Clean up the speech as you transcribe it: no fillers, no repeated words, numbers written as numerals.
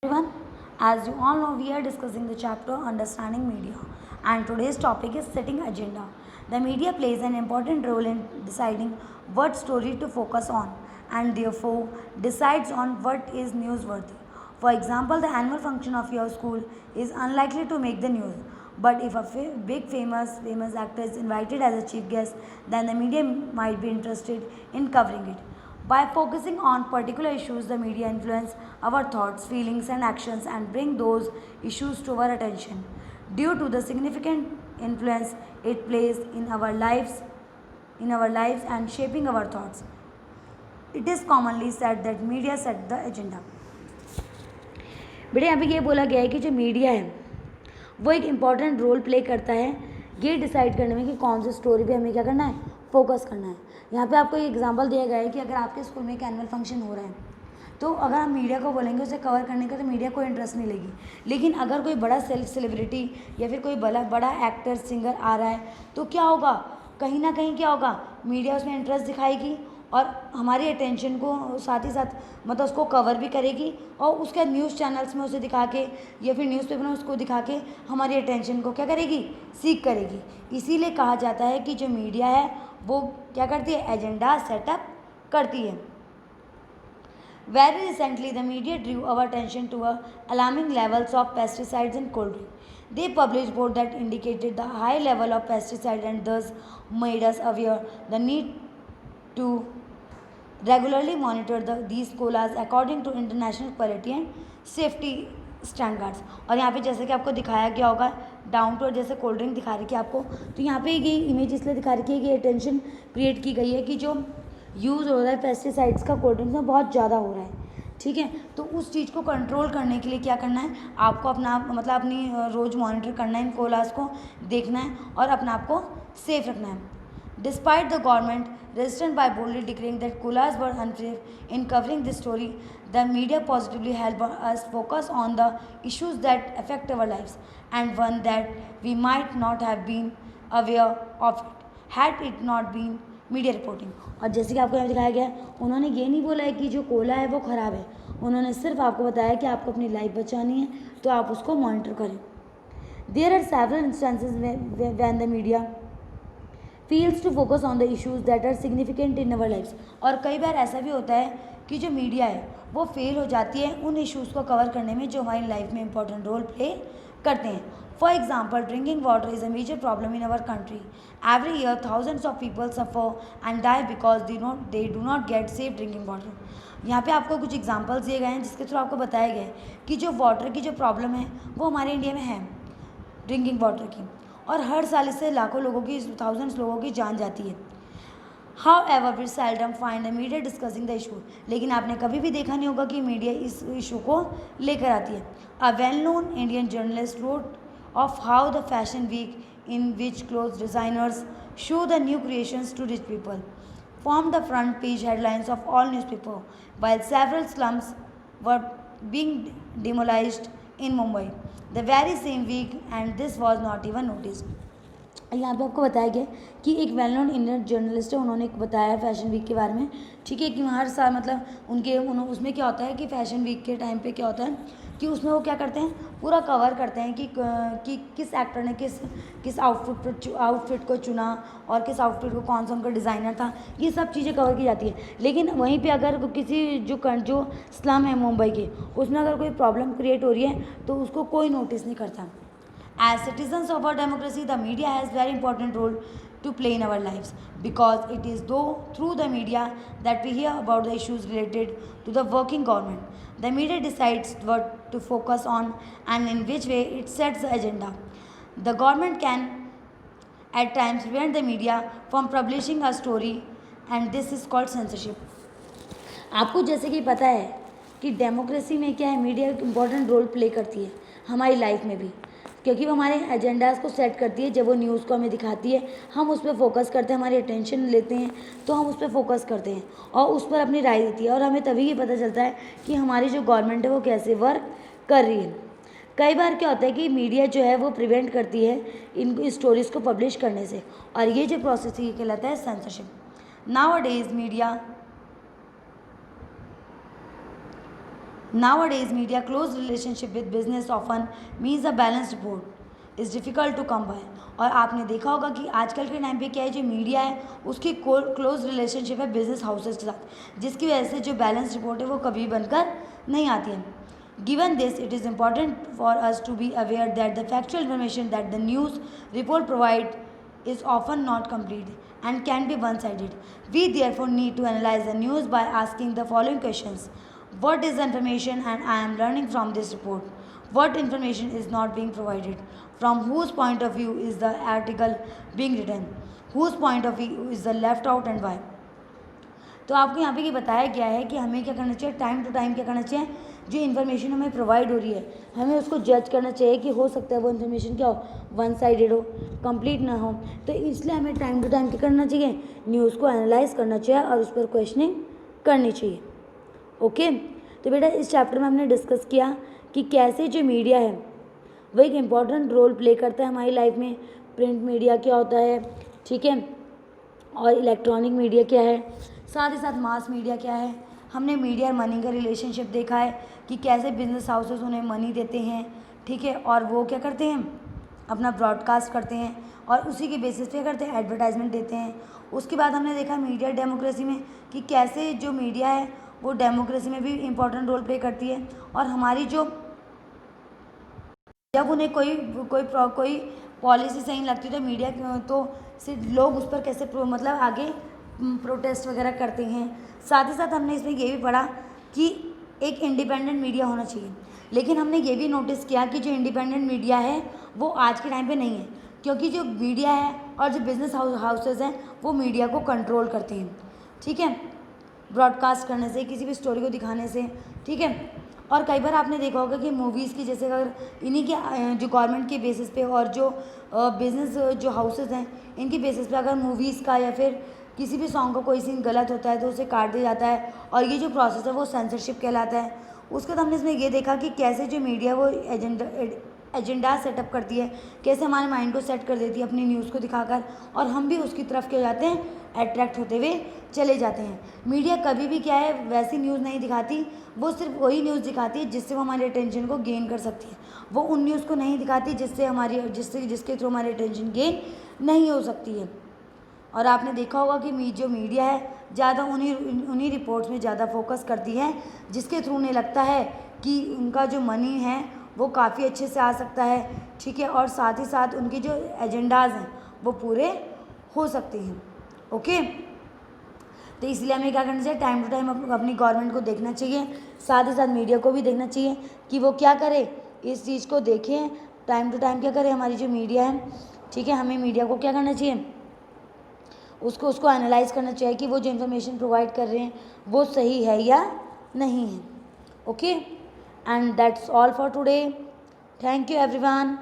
Everyone, as you all know, we are discussing the chapter Understanding Media, and today's topic is Setting Agenda. The media plays an important role in deciding what story to focus on and therefore decides on what is newsworthy. For example, the annual function of your school is unlikely to make the news, but if a big famous actor is invited as a chief guest, then the media might be interested in covering it. By focusing on particular issues, the media influence our thoughts, feelings, and actions and bring those issues to our attention. Due to the significant influence it plays in our lives and shaping our thoughts, it is commonly said that media set the agenda. बेटे यहाँ पे ये बोला गया है कि जो media है वो एक इम्पॉर्टेंट रोल प्ले करता है ये डिसाइड करने में कि कौन सी स्टोरी पे हमें क्या करना है, फोकस करना है। यहाँ पे आपको एक एग्जांपल दिया गया है कि अगर आपके स्कूल में एक एनुअल फंक्शन हो रहा है तो अगर हम मीडिया को बोलेंगे उसे कवर करने का तो मीडिया को इंटरेस्ट नहीं लेगी, लेकिन अगर कोई बड़ा सेलिब्रिटी या फिर कोई बड़ा एक्टर सिंगर आ रहा है तो क्या होगा, कहीं ना कहीं क्या होगा, मीडिया उसमें इंटरेस्ट दिखाएगी और हमारी अटेंशन को साथ ही साथ मतलब उसको कवर भी करेगी और उसके न्यूज़ चैनल्स में उसे दिखा के या फिर न्यूज़पेपर में उसको दिखा के हमारी अटेंशन को क्या करेगी, सीख करेगी। इसीलिए कहा जाता है कि जो मीडिया है वो क्या करती है, एजेंडा सेटअप करती है। Very recently, the media drew our attention to alarming levels of pesticides in cold drink. They published reports that indicated the high level of pesticide and thus made us aware the need to regularly monitor these colas according to international quality and safety standards. और यहाँ पे जैसे कि आपको दिखाया गया होगा down to earth, जैसे कोल्ड ड्रिंक दिखा रखी है आपको, तो यहाँ पे ये इमेज इसलिए दिखा रखी है कि अटेंशन क्रिएट की गई है कि जो यूज़ हो रहा है पेस्टिसाइड्स का कोल्ड ड्रिंक्स में बहुत ज़्यादा हो रहा है। ठीक है, तो उस चीज़ को कंट्रोल करने के लिए क्या करना है, आपको अपना मतलब अपनी रोज़ मॉनिटर करना है, इन कोलास को देखना है और अपने आप को सेफ रखना है। Despite the government resistant by boldly declaring that colas were unsafe, in covering this story, the media positively helped us focus on the issues that affect our lives and one that we might not have been aware of it had it not been media reporting. और जैसे कि आपको यहाँ दिखाया गया है, उन्होंने ये नहीं बोला है कि जो कोला है वो ख़राब है, उन्होंने सिर्फ आपको बताया कि आपको अपनी लाइफ बचानी है तो आप उसको मॉनिटर करें। There are several instances when the media feels to focus on the issues that are significant in our lifes. और कई बार ऐसा भी होता है कि जो मीडिया है वो फेल हो जाती है उन इश्यूज़ को कवर करने में जो हमारी लाइफ में इंपॉर्टेंट रोल प्ले करते हैं। For example, drinking water is a major problem in our country. Every year, thousands of people suffer and die because they do not get safe drinking water. यहाँ पे आपको कुछ examples दिए गए हैं जिसके थ्रू आपको बताया गया है कि जो वाटर की जो प्रॉब्लम है वो हमारे इंडिया में है, ड्रिंकिंग वाटर की, और हर साल इससे लाखों लोगों की, थाउजेंड्स लोगों की जान जाती है। However, we seldom find the media discussing the issue. लेकिन आपने कभी भी देखा नहीं होगा कि मीडिया इस इशू को लेकर आती है। A well-known Indian journalist wrote of how the fashion week in which clothes designers show the new creations to rich people formed the front page headlines of all newspapers, while several slums were being demolished in Mumbai the very same week, and this was not even noticed. यहाँ पे आपको बताया गया कि एक well known Indian journalist है, उन्होंने बताया फैशन वीक के बारे में। ठीक है, कि हर साल मतलब उसमें क्या होता है कि फ़ैशन वीक के टाइम पे क्या होता है कि उसमें वो क्या करते हैं, पूरा कवर करते हैं कि किस एक्टर ने किस आउटफिट को चुना और किस आउटफिट को कौन सा उनका डिज़ाइनर था, ये सब चीज़ें कवर की जाती है। लेकिन वहीं पे अगर किसी जो स्लम है मुंबई के, उसमें अगर कोई प्रॉब्लम क्रिएट हो रही है तो उसको कोई नोटिस नहीं करता। As citizens of our democracy, the media has very important role to play in our lives because it is through the media that we hear about the issues related to the working government. The media decides what to focus on and in which way it sets the agenda. The government can at times prevent the media from publishing a story, and this is called censorship. आपको जैसे कि पता है कि democracy में क्या है, media एक इम्पॉर्टेंट रोल प्ले करती है हमारी लाइफ में भी, क्योंकि वो हमारे एजेंडाज़ को सेट करती है। जब वो न्यूज़ को हमें दिखाती है हम उस पर फोकस करते हैं, हमारी अटेंशन लेते हैं तो हम उस पर फोकस करते हैं और उस पर अपनी राय देती है, और हमें तभी ये पता चलता है कि हमारी जो गवर्नमेंट है वो कैसे वर्क कर रही है। कई बार क्या होता है कि मीडिया जो है वो प्रिवेंट करती है इन स्टोरीज़ को पब्लिश करने से, और ये जो प्रोसेस ये कहलाता है censorship. Nowadays, media close relationship with business often means a balanced report is difficult to come by. और आपने देखा होगा कि आजकल के टाइम पे क्या है, जो मीडिया है उसकी क्लोज रिलेशनशिप है बिजनेस हाउसेस के साथ, जिसकी वजह से जो बैलेंस रिपोर्ट है वो कभी बनकर नहीं आती है. Given this, it is important for us to be aware that the factual information that the news report provides is often not complete and can be one-sided. We therefore need to analyze the news by asking the following questions. What is the information and I am learning from this report? What information is not being provided? From whose point of view is the article being written? Whose point of view is the left out and why? तो आपको यहाँ पे ये बताया गया है कि हमें क्या करना चाहिए, टाइम टू टाइम क्या करना चाहिए, जो इन्फॉर्मेशन हमें प्रोवाइड हो रही है हमें उसको जज करना चाहिए कि हो सकता है वो इन्फॉर्मेशन क्या हो, वन साइडेड हो, कंप्लीट ना हो. तो इसलिए हमें टाइम टू टाइम क्या करना चाहिए, न्यूज़ को एनालाइज करना चाहिए और उस पर क्वेश्चनिंग करनी चाहिए. ओके. तो बेटा इस चैप्टर में हमने डिस्कस किया कि कैसे जो मीडिया है वो एक इम्पॉर्टेंट रोल प्ले करता है हमारी लाइफ में. प्रिंट मीडिया क्या होता है, ठीक है, और इलेक्ट्रॉनिक मीडिया क्या है, साथ ही साथ मास मीडिया क्या है. हमने मीडिया और मनी का रिलेशनशिप देखा है कि कैसे बिजनेस हाउसेस उन्हें मनी देते हैं, ठीक है, और वो क्या करते हैं, अपना ब्रॉडकास्ट करते हैं और उसी के बेसिस पे करते हैं, एडवर्टाइजमेंट देते हैं. उसके बाद हमने देखा मीडिया डेमोक्रेसी में कि कैसे जो मीडिया है वो डेमोक्रेसी में भी इम्पोर्टेंट रोल प्ले करती है. और हमारी जो जब उन्हें कोई पॉलिसी सही नहीं लगती तो मीडिया तो सिर्फ लोग उस पर कैसे मतलब आगे प्रोटेस्ट वगैरह करते हैं. साथ ही साथ हमने इसमें ये भी पढ़ा कि एक इंडिपेंडेंट मीडिया होना चाहिए. लेकिन हमने ये भी नोटिस किया कि जो इंडिपेंडेंट मीडिया है वो आज के टाइम पे नहीं है, क्योंकि जो मीडिया है और जो बिजनेस हाउसेस हैं वो मीडिया को कंट्रोल करते हैं, ठीक है, ब्रॉडकास्ट करने से, किसी भी स्टोरी को दिखाने से, ठीक है. और कई बार आपने देखा होगा कि मूवीज़ की जैसे अगर इन्हीं के जो गवर्नमेंट के बेसिस पे और जो बिज़नेस जो हाउसेस हैं इनकी बेसिस पे अगर मूवीज़ का या फिर किसी भी सॉन्ग का कोई सीन गलत होता है तो उसे काट दिया जाता है और ये जो प्रोसेस है वो सेंसरशिप कहलाता है. उसके बाद हमने इसमें ये देखा कि कैसे जो मीडिया वो एजेंडा सेटअप करती है, कैसे हमारे माइंड को सेट कर देती है अपनी न्यूज़ को दिखाकर और हम भी उसकी तरफ क्या हो जाते हैं, अट्रैक्ट होते हुए चले जाते हैं. मीडिया कभी भी क्या है वैसी न्यूज़ नहीं दिखाती, वो सिर्फ वही न्यूज़ दिखाती है जिससे वो हमारे अटेंशन को गेन कर सकती है. वो उन न्यूज़ को नहीं दिखाती जिसके थ्रू हमारी अटेंशन गेन नहीं हो सकती है. और आपने देखा होगा कि जो मीडिया है ज़्यादा उन्हीं रिपोर्ट्स में ज़्यादा फोकस करती है जिसके थ्रू उन्हें लगता है कि उनका जो मनी है वो काफ़ी अच्छे से आ सकता है, ठीक है, और साथ ही साथ उनके जो एजेंडाज हैं वो पूरे हो सकते हैं. ओके. तो इसलिए हमें क्या करना चाहिए, टाइम टू टाइम अपनी गवर्नमेंट को देखना चाहिए, साथ ही साथ मीडिया को भी देखना चाहिए कि वो क्या करे, इस चीज़ को देखें, टाइम टू टाइम क्या करे हमारी जो मीडिया है, ठीक है, हमें मीडिया को क्या करना चाहिए, उसको एनालाइज करना चाहिए कि वो जो इन्फॉर्मेशन प्रोवाइड कर रहे हैं वो सही है या नहीं है. Okay. And that's all for today. Thank you everyone.